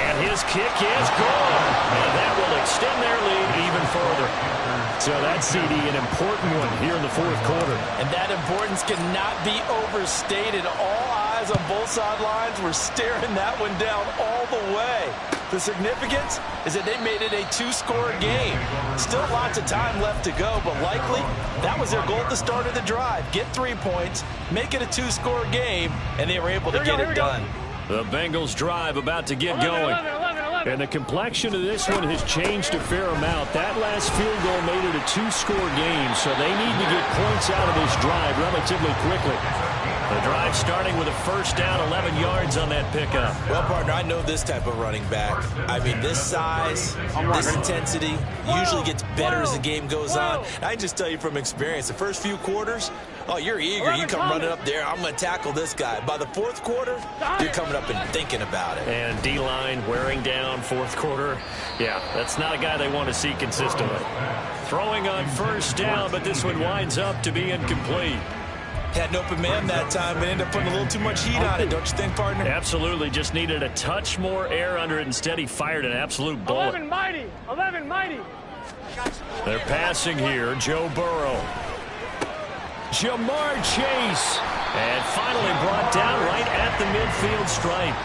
Speaker 1: And his kick is good, and that will extend their lead even further.
Speaker 2: So that, CD, an important one here in the 4th quarter.
Speaker 3: And that importance cannot be overstated. All eyes on both sidelines were staring that one down all the way. The significance is that they made it a 2-score game. Still lots of time left to go, but likely that was their goal at the start of the drive. Get 3 points, make it a 2-score game, and they were able to get it done.
Speaker 1: The Bengals drive about to get going.
Speaker 5: 11.
Speaker 2: And the complexion of this one has changed a fair amount. That last field goal made it a 2-score game, so they need to get points out of this drive relatively quickly.
Speaker 1: The drive starting with a 1st down, 11 yards on that pickup.
Speaker 3: Well, partner, I know this type of running back. I mean, this size, this intensity usually gets better as the game goes on. I can just tell you from experience, the first few quarters, oh, you're eager. You come running up there, I'm going to tackle this guy. By the 4th quarter, you're coming up and thinking about it.
Speaker 1: And D-line wearing down 4th quarter. Yeah, that's not a guy they want to see consistently. Throwing on 1st down, but this one winds up to be incomplete.
Speaker 3: Had an open man that time, but ended up putting a little too much heat on it, don't you think, partner?
Speaker 1: Absolutely. Just needed a touch more air under it. Instead, he fired an absolute bullet.
Speaker 5: 11 mighty. 11 mighty.
Speaker 1: They're passing here. Joe Burrow. Jamar Chase. And finally brought down right at the midfield stripe.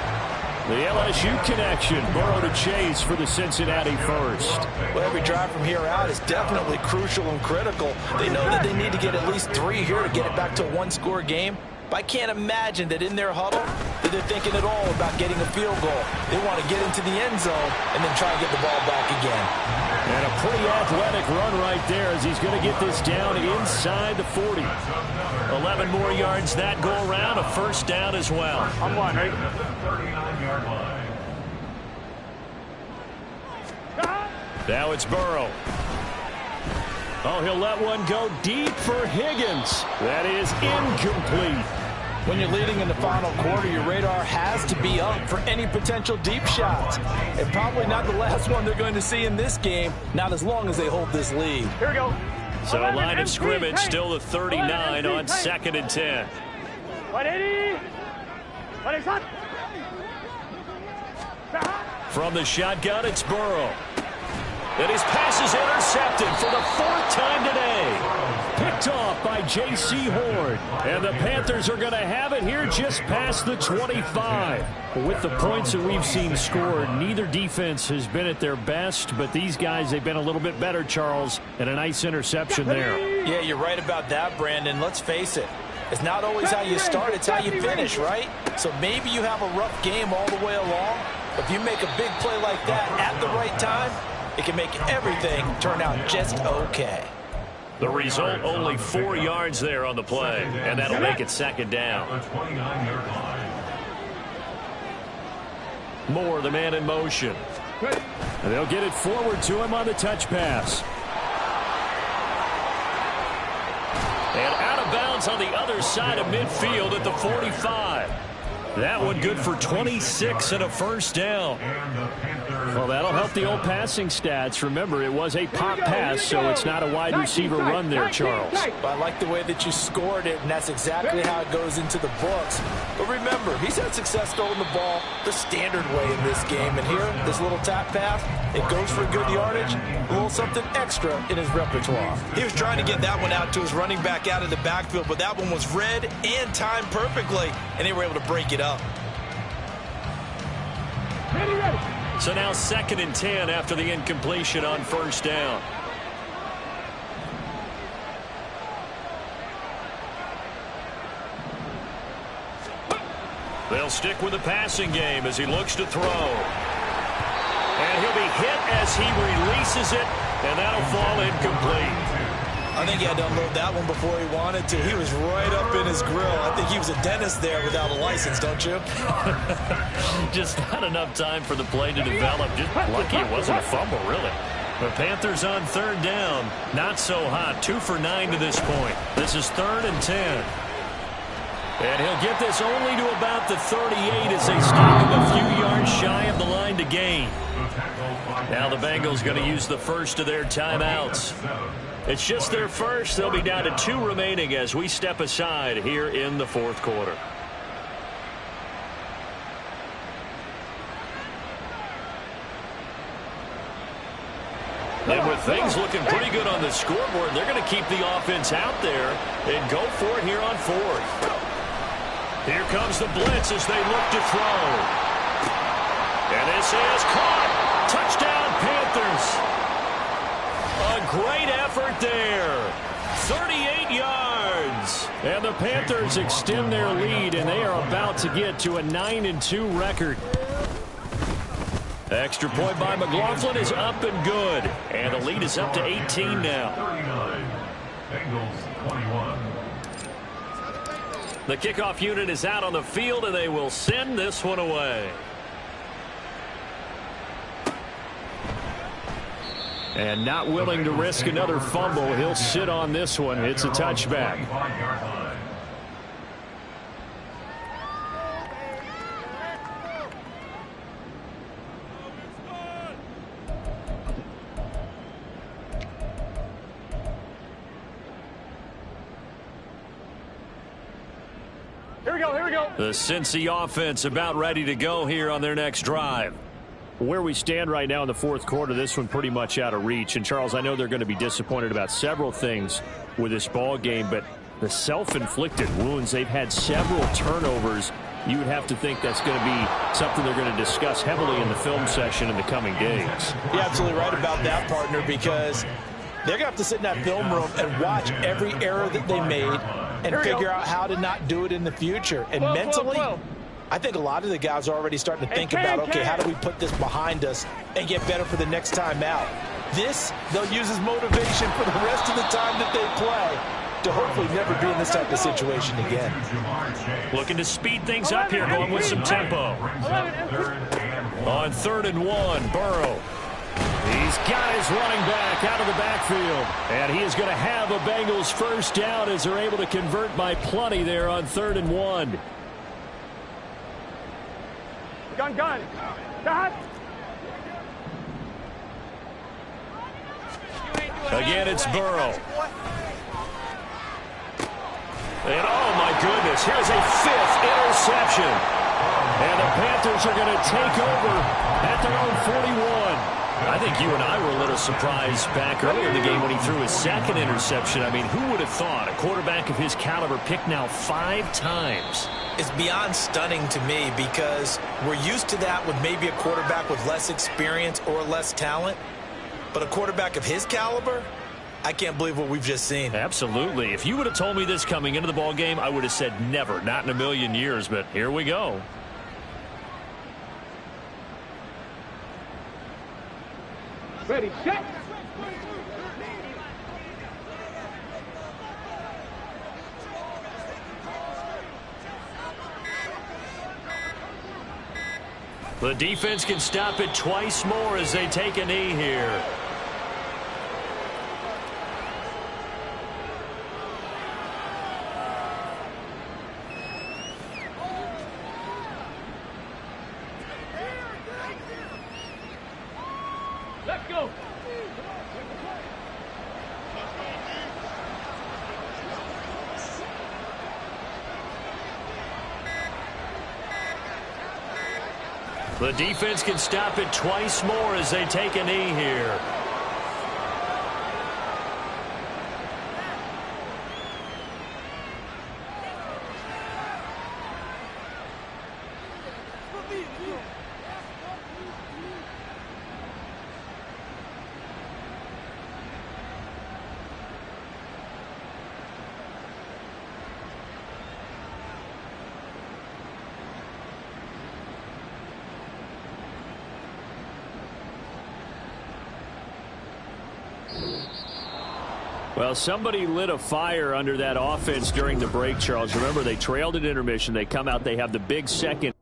Speaker 1: The LSU connection. Burrow to Chase for the Cincinnati first.
Speaker 3: Well, every drive from here out is definitely crucial and critical. They know that they need to get at least 3 here to get it back to a 1-score game. But I can't imagine that in their huddle that they're thinking at all about getting a field goal. They want to get into the end zone and then try and get the ball back again.
Speaker 2: And a pretty athletic run right there as he's going to get this down inside the 40.
Speaker 1: 11 more yards that go around. A 1st down as well.
Speaker 5: I'm one, right?
Speaker 6: 39-yard line.
Speaker 1: Now it's Burrow.
Speaker 2: Oh, he'll let one go deep for Higgins. That is incomplete.
Speaker 3: When you're leading in the final quarter, your radar has to be up for any potential deep shots. And probably not the last one they're going to see in this game, not as long as they hold this lead.
Speaker 5: Here we go.
Speaker 1: So
Speaker 5: 11
Speaker 1: line of
Speaker 5: MP,
Speaker 1: scrimmage
Speaker 5: tight.
Speaker 1: still the 39
Speaker 5: 11
Speaker 1: on
Speaker 5: tight.
Speaker 1: 2nd and 10.
Speaker 5: 180. 180.
Speaker 1: From the shotgun, it's Burrow. And his pass is intercepted for the 4th time today.
Speaker 2: Picked off by J.C. Horn. And the Panthers are going to have it here just past the 25. With the points that we've seen scored, neither defense has been at their best, but these guys, they've been a little bit better, Charles, and a nice interception there.
Speaker 3: Yeah, you're right about that, Brandon. Let's face it. It's not always how you start, it's how you finish, right? So maybe you have a rough game all the way along, but if you make a big play like that at the right time, it can make everything turn out just okay.
Speaker 1: The result, only 4 yards there on the play, and that'll make it 2nd down.
Speaker 6: The 29-yard line.
Speaker 1: Moore, the man in motion.
Speaker 2: And they'll get it forward to him on the touch pass.
Speaker 1: And out of bounds on the other side of midfield at the 45. That one good for 26 and a 1st down.
Speaker 2: Well, that'll help the old passing stats. Remember, it was a pop pass, so it's not a wide receiver run there, Charles.
Speaker 3: But I like the way that you scored it, and that's exactly how it goes into the books. But remember, he's had success throwing the ball the standard way in this game. And here, this little tap pass, it goes for good yardage, a little something extra in his repertoire. He was trying to get that one out to his running back out of the backfield, but that one was read and timed perfectly, and they were able to break it up.
Speaker 5: Ready.
Speaker 1: So now 2nd and 10 after the incompletion on 1st down. They'll stick with the passing game as he looks to throw. And he'll be hit as he releases it, and that'll fall incomplete.
Speaker 3: I think he had to unload that one before he wanted to. He was right up in his grill. I think he was a dentist there without a license, don't you?
Speaker 1: Just not enough time for the play to develop. Just lucky it wasn't a fumble, really. The Panthers on third down. Not so hot. 2 for 9 to this point. This is 3rd and 10. And he'll get this only to about the 38 as they stop him a few yards shy of the line to gain. Now the Bengals going to use the first of their timeouts. It's just their first. They'll be down to 2 remaining as we step aside here in the 4th quarter. And with things looking pretty good on the scoreboard, they're going to keep the offense out there and go for it here on 4th. Here comes the blitz as they look to throw. And this is caught. Touchdown, Panthers. A great effort there. 38 yards. And the Panthers extend their lead, and they are about to get to a 9-2 record. Extra point by McLaughlin is up and good. And the lead is up to 18 now.
Speaker 6: 39. Bengals 21.
Speaker 1: The kickoff unit is out on the field, and they will send this one away.
Speaker 2: And not willing to risk another fumble, he'll sit on this one. It's a touchback.
Speaker 5: Here we go, here we go.
Speaker 1: The Cincy offense about ready to go here on their next drive.
Speaker 2: Where we stand right now in the 4th quarter, this one pretty much out of reach. And, Charles, I know they're going to be disappointed about several things with this ball game, but the self-inflicted wounds, they've had several turnovers. You would have to think that's going to be something they're going to discuss heavily in the film session in the coming days.
Speaker 3: You're absolutely right about that, partner, because they're going to have to sit in that film room and watch every error that they made and figure out how to not do it in the future. And mentally, I think a lot of the guys are already starting to think about, okay, how do we put this behind us and get better for the next time out? This, they'll use as motivation for the rest of the time that they play to hopefully never be in this type of situation again.
Speaker 1: Looking to speed things up here, going with some tempo. On 3rd and 1, Burrow. He's got his running back out of the backfield. And he is going to have a Bengals first down as they're able to convert by plenty there on 3rd and 1.
Speaker 5: Gun. Dad.
Speaker 1: Again, it's Burrow. And oh my goodness, here's a 5th interception. And the Panthers are going to take over at their own 41. I think you and I were a little surprised back earlier in the game when he threw his 2nd interception. I mean, who would have thought a quarterback of his caliber picked now 5 times?
Speaker 3: It's beyond stunning to me because we're used to that with maybe a quarterback with less experience or less talent. But a quarterback of his caliber, I can't believe what we've just seen.
Speaker 1: Absolutely. If you would have told me this coming into the ball game, I would have said never, not in a million years. But here we go.
Speaker 4: Ready, set.
Speaker 1: The defense can stop it twice more as they take a knee here.
Speaker 4: Let's go.
Speaker 1: The defense can stop it twice more as they take a knee here.
Speaker 2: Well, somebody lit a fire under that offense during the break, Charles. Remember, they trailed at intermission. They come out, they have the big second.